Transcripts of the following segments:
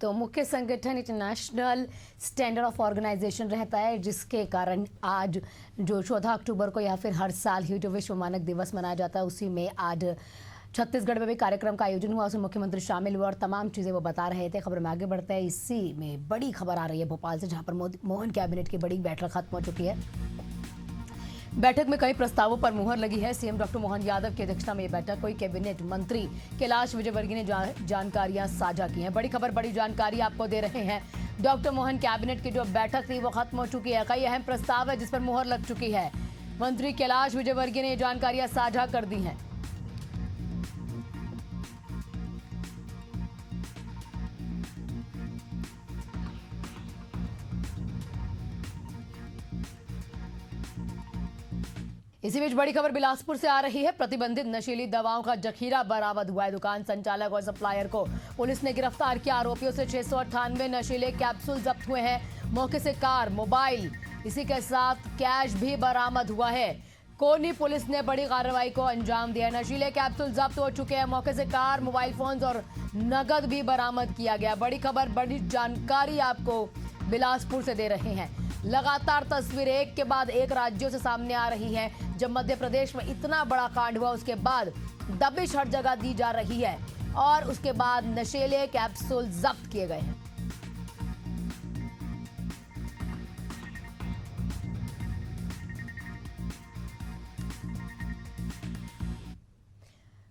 तो मुख्य संगठन इंटरनेशनल स्टैंडर्ड ऑफ ऑर्गेनाइजेशन रहता है, जिसके कारण आज जो 14 अक्टूबर को या फिर हर साल ही जो विश्व मानक दिवस मनाया जाता है, उसी में आज छत्तीसगढ़ में भी कार्यक्रम का आयोजन हुआ। उसमें मुख्यमंत्री शामिल हुए और तमाम चीज़ें वो बता रहे थे। खबर में आगे बढ़ते हैं। इसी में बड़ी खबर आ रही है भोपाल से, जहां पर मोहन कैबिनेट की बड़ी बैठक खत्म हो चुकी है। बैठक में कई प्रस्तावों पर मुहर लगी है। सीएम डॉक्टर मोहन यादव की अध्यक्षता में यह बैठक हुई। कैबिनेट मंत्री कैलाश विजयवर्गीय ने जानकारियां साझा की हैं। बड़ी खबर, बड़ी जानकारी आपको दे रहे हैं। डॉक्टर मोहन कैबिनेट की जो बैठक थी वो खत्म हो चुकी है। कई अहम प्रस्ताव है जिस पर मुहर लग चुकी है। मंत्री कैलाश विजयवर्गीय ने जानकारियां साझा कर दी हैं। इसी बीच बड़ी खबर बिलासपुर से आ रही है। प्रतिबंधित नशीली दवाओं का जखीरा बरामद हुआ है। दुकान संचालक और सप्लायर को पुलिस ने गिरफ्तार किया। आरोपियों से 698 नशीले कैप्सूल जब्त हुए हैं। मौके से कार, मोबाइल, इसी के साथ कैश भी बरामद हुआ है। कोनी पुलिस ने बड़ी कार्रवाई को अंजाम दिया। नशीले कैप्सूल जब्त हो चुके हैं। मौके से कार, मोबाइल फोन्स और नगद भी बरामद किया गया। बड़ी खबर, बड़ी जानकारी आपको बिलासपुर से दे रहे हैं। लगातार तस्वीरें एक के बाद एक राज्यों से सामने आ रही हैं। जब मध्य प्रदेश में इतना बड़ा कांड हुआ, उसके बाद दबिश हर जगह दी जा रही है और उसके बाद नशीले कैप्सूल जब्त किए गए हैं।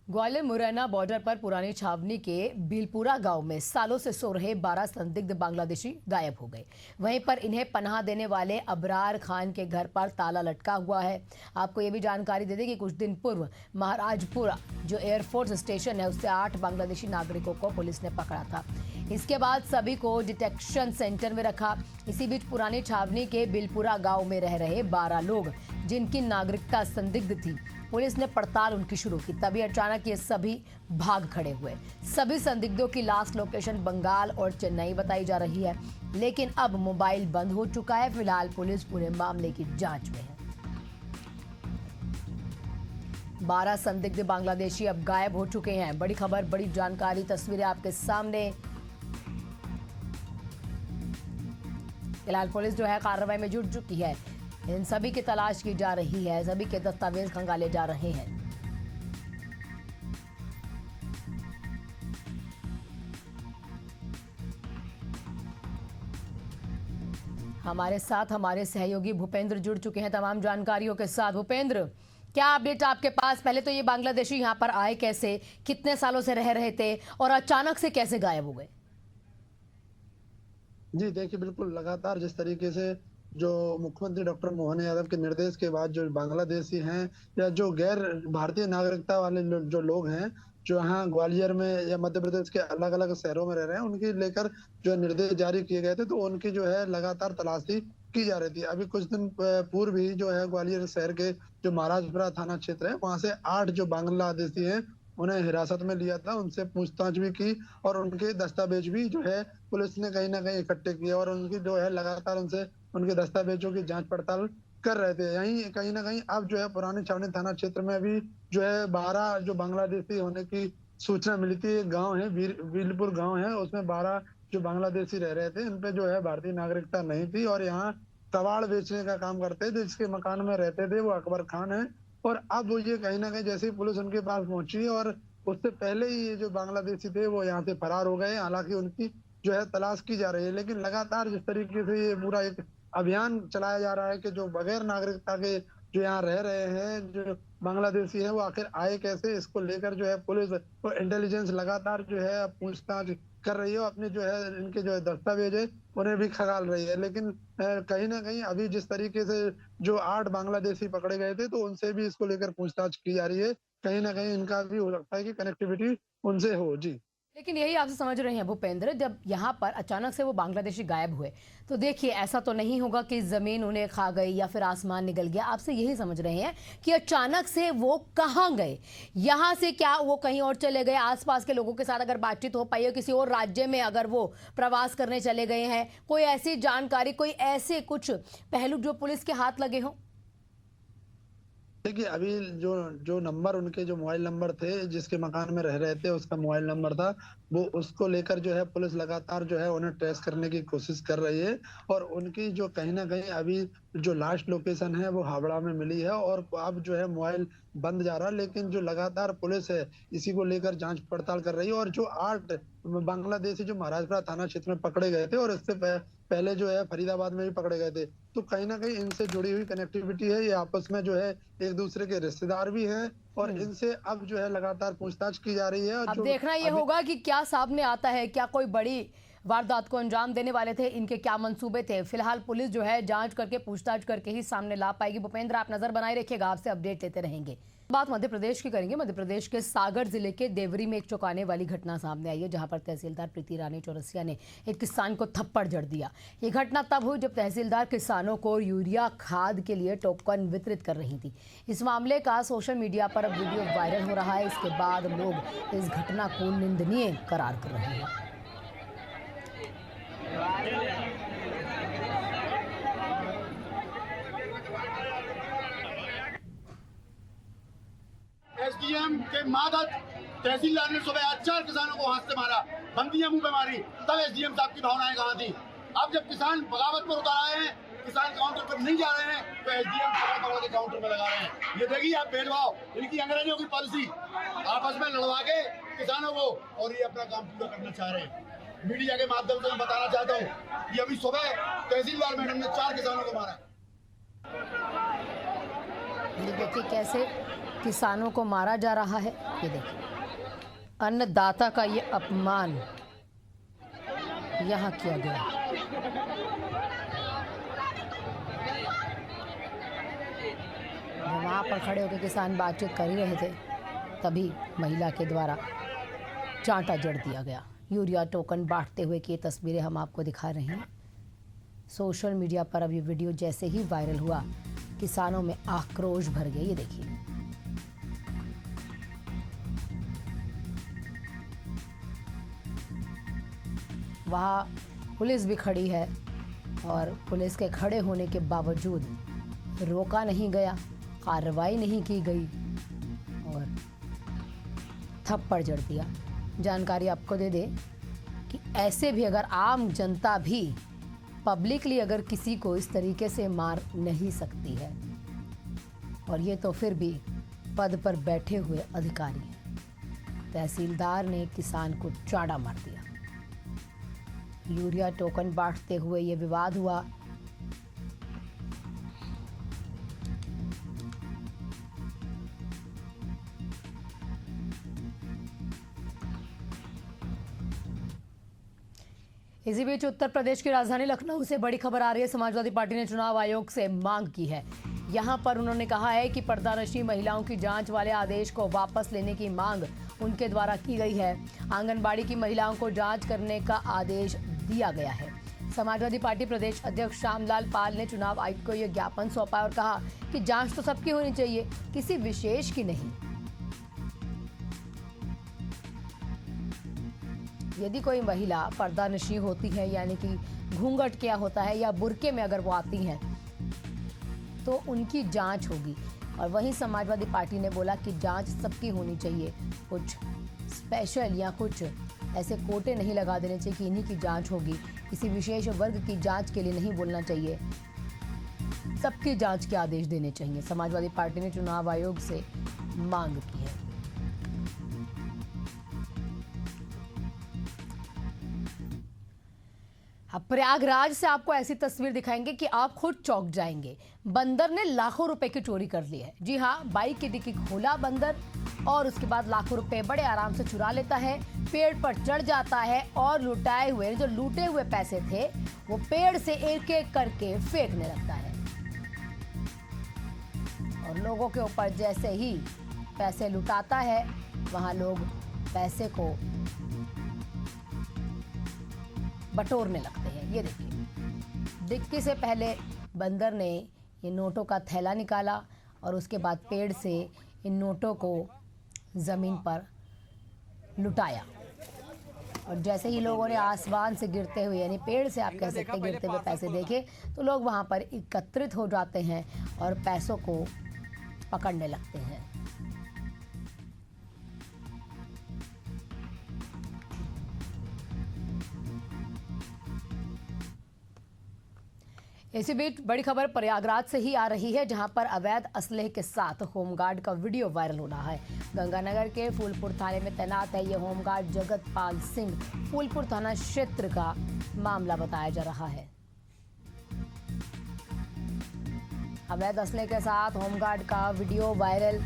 ग्वालियर मुरैना बॉर्डर पर पुरानी छावनी के बिलपुरा गांव में सालों से सो रहे 12 संदिग्ध बांग्लादेशी गायब हो गए। वहीं पर इन्हें पनाह देने वाले अबरार खान के घर पर ताला लटका हुआ है। आपको ये भी जानकारी दे दें कि कुछ दिन पूर्व महाराजपुरा जो एयरफोर्स स्टेशन है, उससे 8 बांग्लादेशी नागरिकों को पुलिस ने पकड़ा था। इसके बाद सभी को डिटेक्शन सेंटर में रखा। इसी बीच पुरानी छावनी के बिलपुरा गांव में रह रहे 12 लोग जिनकी नागरिकता संदिग्ध थी, पुलिस ने पड़ताल उनकी शुरू की। तभी अचानक ये सभी भाग खड़े हुए। सभी संदिग्धों की लास्ट लोकेशन बंगाल और चेन्नई बताई जा रही है, लेकिन अब मोबाइल बंद हो चुका है। फिलहाल पुलिस पूरे मामले की जांच में है। 12 संदिग्ध बांग्लादेशी अब गायब हो चुके हैं। बड़ी खबर, बड़ी जानकारी, तस्वीरें आपके सामने। फिलहाल पुलिस जो है कार्रवाई में जुट चुकी है। इन सभी की तलाश की जा रही है। सभी के दस्तावेज खंगाले जा रहे हैं। हमारे साथ हमारे सहयोगी भूपेंद्र जुड़ चुके हैं तमाम जानकारियों के साथ। भूपेंद्र, क्या अपडेट आपके पास? पहले तो ये बांग्लादेशी यहाँ पर आए कैसे, कितने सालों से रह रहे थे और अचानक से कैसे गायब हो गए? जी देखिए, बिल्कुल लगातार जिस तरीके से जो मुख्यमंत्री डॉक्टर मोहन यादव के निर्देश के बाद जो बांग्लादेशी हैं या जो गैर भारतीय नागरिकता वाले जो लोग हैं, जो यहाँ ग्वालियर में या मध्य प्रदेश के अलग अलग शहरों में रह रहे हैं, उनकी लेकर जो निर्देश जारी किए गए थे, तो उनकी जो है लगातार तलाशी की जा रही थी। अभी कुछ दिन पूर्व ही जो है ग्वालियर शहर के जो महाराजपुरा थाना क्षेत्र है, वहां से 8 जो बांग्लादेशी हैं उन्हें हिरासत में लिया था। उनसे पूछताछ भी की और उनके दस्तावेज भी जो है पुलिस ने कहीं ना कहीं इकट्ठे किए और उनकी जो है लगातार उनसे उनके दस्तावेजों की जांच पड़ताल कर रहे थे। यहीं कहीं ना कहीं अब जो है पुरानी छावनी थाना क्षेत्र में भी जो है 12 जो बांग्लादेशी होने की सूचना मिली थी। एक गांव है बीलपुर गांव है, उसमें 12 जो बांग्लादेशी रह रहे थे। इन पे जो है भारतीय नागरिकता नहीं थी और यहाँ कबाड़ बेचने का काम करते थे। जिसके मकान में रहते थे वो अकबर खान है। और अब वो ये कहीं ना कहीं जैसे ही पुलिस उनके पास पहुंची और उससे पहले ही ये जो बांग्लादेशी थे वो यहाँ से फरार हो गए। हालांकि उनकी जो है तलाश की जा रही है, लेकिन लगातार जिस तरीके से ये पूरा एक अभियान चलाया जा रहा है कि जो बगैर नागरिकता के जो यहाँ रह रहे हैं, जो बांग्लादेशी है, वो आखिर आए कैसे, इसको लेकर जो है पुलिस और इंटेलिजेंस लगातार जो है पूछताछ कर रही है। अपने जो है इनके जो है दस्तावेज है उन्हें भी खंगाल रही है। लेकिन कहीं ना कहीं अभी जिस तरीके से जो 8 बांग्लादेशी पकड़े गए थे, तो उनसे भी इसको लेकर पूछताछ की जा रही है। कहीं ना कहीं इनका भी हो सकता है कि कनेक्टिविटी उनसे हो। जी, लेकिन यही आपसे समझ रहे हैं भूपेंद्र, जब यहाँ पर अचानक से वो बांग्लादेशी गायब हुए, तो देखिए ऐसा तो नहीं होगा कि जमीन उन्हें खा गई या फिर आसमान निकल गया। आपसे यही समझ रहे हैं कि अचानक से वो कहाँ गए, यहाँ से क्या वो कहीं और चले गए, आसपास के लोगों के साथ अगर बातचीत हो पाई हो, किसी और राज्य में अगर वो प्रवास करने चले गए हैं, कोई ऐसी जानकारी, कोई ऐसे कुछ पहलू जो पुलिस के हाथ लगे हों? देखिए अभी जो जो नंबर उनके जो मोबाइल नंबर थे, जिसके मकान में रह रहे थे, उसका मोबाइल नंबर था वो उसको लेकर जो है पुलिस लगातार जो है उन्हें ट्रेस करने की कोशिश कर रही है। और उनकी जो कहीं ना कहीं अभी जो लास्ट लोकेशन है वो हावड़ा में मिली है, और अब जो है मोबाइल बंद जा रहा है, लेकिन जो लगातार पुलिस है इसी को लेकर जांच पड़ताल कर रही है। और जो 8 बांग्लादेशी जो महाराजपुरा थाना क्षेत्र में पकड़े गए थे, और इससे पहले जो है फरीदाबाद में भी पकड़े गए थे, तो कहीं ना कहीं इनसे जुड़ी हुई कनेक्टिविटी है। ये आपस में जो है एक दूसरे के रिश्तेदार भी हैं, और इनसे अब जो है लगातार पूछताछ की जा रही है। और अब जो देखना ये अभी होगा कि क्या सामने आता है, क्या कोई बड़ी वारदात को अंजाम देने वाले थे, इनके क्या मंसूबे थे। फिलहाल पुलिस जो है जांच करके पूछताछ करके ही सामने ला पाएगी। भूपेंद्र, आप नजर बनाए रखिएगा, आपसे अपडेट लेते रहेंगे। बात मध्य प्रदेश की करेंगे। मध्य प्रदेश के सागर जिले के देवरी में एक चौंकाने वाली घटना सामने आई है, जहां पर तहसीलदार प्रीति रानी चौरसिया ने एक किसान को थप्पड़ जड़ दिया। ये घटना तब हुई जब तहसीलदार किसानों को यूरिया खाद के लिए टोकन वितरित कर रही थी। इस मामले का सोशल मीडिया पर अब वीडियो वायरल हो रहा है। इसके बाद लोग इस घटना को निंदनीय करार कर रहे हैं। एसडीएम के मादक तहसीलदार ने सुबह आज 4 किसानों को हाथ से मारा, बंदियां मुंह पे मारी, तब एसडीएम साहब की भावनाएं कहां थी। अब जब किसान बगावत पर उतर आए हैं, किसान काउंटर पर नहीं जा रहे हैं, तो एसडीएम पकड़ के काउंटर पर लगा रहे हैं। ये देखिए आप भेदभाव, इनकी अंग्रेजों की पॉलिसी, आपस में लड़वा के किसानों को, और ये अपना काम पूरा करना चाह रहे हैं। मीडिया के माध्यम से मैं बताना चाहता हूँ कि अभी सुबह तहसीलदार मैडम ने 4 किसानों को मारा। ये देखिए कैसे किसानों को मारा जा रहा है। ये देखिए अन्नदाता का ये अपमान यहाँ किया गया। वहाँ पर खड़े होकर किसान बातचीत कर ही रहे थे, तभी महिला के द्वारा चांटा जड़ दिया गया। यूरिया टोकन बांटते हुए की ये तस्वीरें हम आपको दिखा रहे हैं। सोशल मीडिया पर अब ये वीडियो जैसे ही वायरल हुआ, किसानों में आक्रोश भर गया। ये देखिए वहाँ पुलिस भी खड़ी है, और पुलिस के खड़े होने के बावजूद रोका नहीं गया, कार्रवाई नहीं की गई और थप्पड़ जड़ दिया। जानकारी आपको दे दे कि ऐसे भी अगर आम जनता भी पब्लिकली अगर किसी को इस तरीके से मार नहीं सकती है, और ये तो फिर भी पद पर बैठे हुए अधिकारी हैं। तहसीलदार ने किसान को चाड़ा मार दिया। यूरिया टोकन बांटते हुए ये विवाद हुआ। इसी बीच उत्तर प्रदेश की राजधानी लखनऊ से बड़ी खबर आ रही है। समाजवादी पार्टी ने चुनाव आयोग से मांग की है। यहां पर उन्होंने कहा है कि पर्दानशी महिलाओं की जांच वाले आदेश को वापस लेने की मांग उनके द्वारा की गई है। आंगनबाड़ी की महिलाओं को जांच करने का आदेश दिया गया है। समाजवादी पार्टी प्रदेश अध्यक्ष श्यामलाल पाल ने चुनाव आयुक्त को यह ज्ञापन सौंपा और कहा कि जांच तो सबकी होनी चाहिए, किसी विशेष की नहीं। यदि कोई महिला पर्दानशी होती है, यानी कि घूंघट किया होता है या बुर्के में अगर वो आती हैं, तो उनकी जांच होगी। और वहीं समाजवादी पार्टी ने बोला कि जांच सबकी होनी चाहिए, कुछ स्पेशल या कुछ ऐसे कोटे नहीं लगा देने चाहिए कि इन्हीं की जांच होगी, किसी विशेष वर्ग की जांच के लिए नहीं बोलना चाहिए, सबकी जांच के आदेश देने चाहिए। समाजवादी पार्टी ने चुनाव आयोग से मांग की है। अब प्रयागराज से आपको ऐसी तस्वीर दिखाएंगे कि आप खुद चौंक जाएंगे। बंदर ने लाखों रुपए की चोरी कर ली है। जी हाँ, बाइक की डिक्की खोला बंदर और उसके बाद लाखों रुपए बड़े आराम से चुरा लेता है, पेड़ पर चढ़ जाता है और लुटाए हुए जो लूटे हुए पैसे थे वो पेड़ से एक एक करके फेंकने लगता है। और लोगों के ऊपर जैसे ही पैसे लुटाता है, वहां लोग पैसे को बटोरने लगते हैं। ये देखिए, डिक्की से पहले बंदर ने ये नोटों का थैला निकाला और उसके बाद पेड़ से इन नोटों को ज़मीन पर लुटाया। और जैसे ही लोगों ने आसमान से गिरते हुए, यानी पेड़ से आप कह सकते हैं गिरते हुए पैसे देखे, तो लोग वहाँ पर एकत्रित हो जाते हैं और पैसों को पकड़ने लगते हैं। इसी बीच बड़ी खबर प्रयागराज से ही आ रही है, जहां पर अवैध असलहे के साथ होमगार्ड का वीडियो वायरल हो रहा है। गंगानगर के फूलपुर थाने में तैनात है ये होमगार्ड जगतपाल सिंह। फूलपुर थाना क्षेत्र का मामला बताया जा रहा है। अवैध असलहे के साथ होमगार्ड का वीडियो वायरल।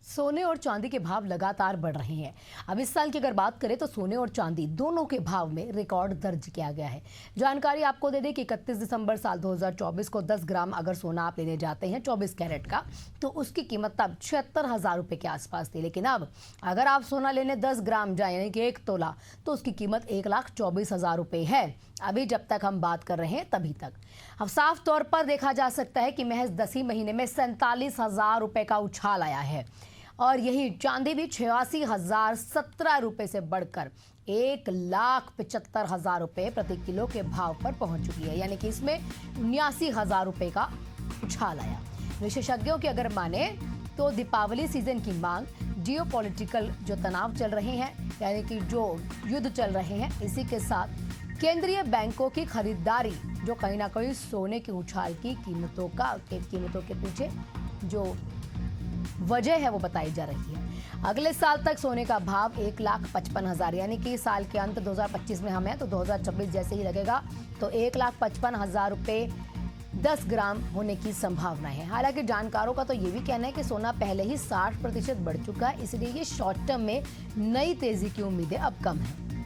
सोने और चांदी के भाव लगातार बढ़ रहे हैं। अब इस साल की अगर बात करें तो सोने और चांदी दोनों के भाव में रिकॉर्ड दर्ज किया गया है। जानकारी आपको दे दें कि 31 दिसंबर साल 2024 को 10 ग्राम अगर सोना आप लेने जाते हैं 24 कैरेट का, तो उसकी कीमत तब 76,000 रुपये के आसपास थी। लेकिन अब अगर आप सोना लेने 10 ग्राम जाए यानी कि 1 तोला, तो उसकी कीमत 1,24,000 रुपये है। अभी जब तक हम बात कर रहे हैं तभी तक। अब साफ तौर पर देखा जा सकता है कि महज 10 ही महीने में 47,000 रुपये का उछाल आया है। और यही चांदी भी 86,017 रुपये से बढ़कर 1,75,000 रुपये प्रति किलो के भाव पर पहुंच चुकी है। यानी कि इसमें 79,000 रुपये का उछाल आया। विशेषज्ञों की अगर माने तो दीपावली सीजन की मांग, जियोपॉलिटिकल जो तनाव चल रहे हैं, यानी कि जो युद्ध चल रहे हैं, इसी के साथ केंद्रीय बैंकों की खरीदारी, जो कहीं ना कहीं सोने के उछाल की कीमतों के पीछे जो वजह है वो बताई जा रही है। अगले साल तक सोने का भाव 1,55,000, यानी कि साल के अंत 2025 में हम हैं तो 2026 जैसे ही लगेगा तो 1,55,000 रुपये 10 ग्राम होने की संभावना है। हालांकि जानकारों का तो ये भी कहना है कि सोना पहले ही 60% बढ़ चुका है, इसलिए ये शॉर्ट टर्म में नई तेजी की उम्मीदें अब कम है।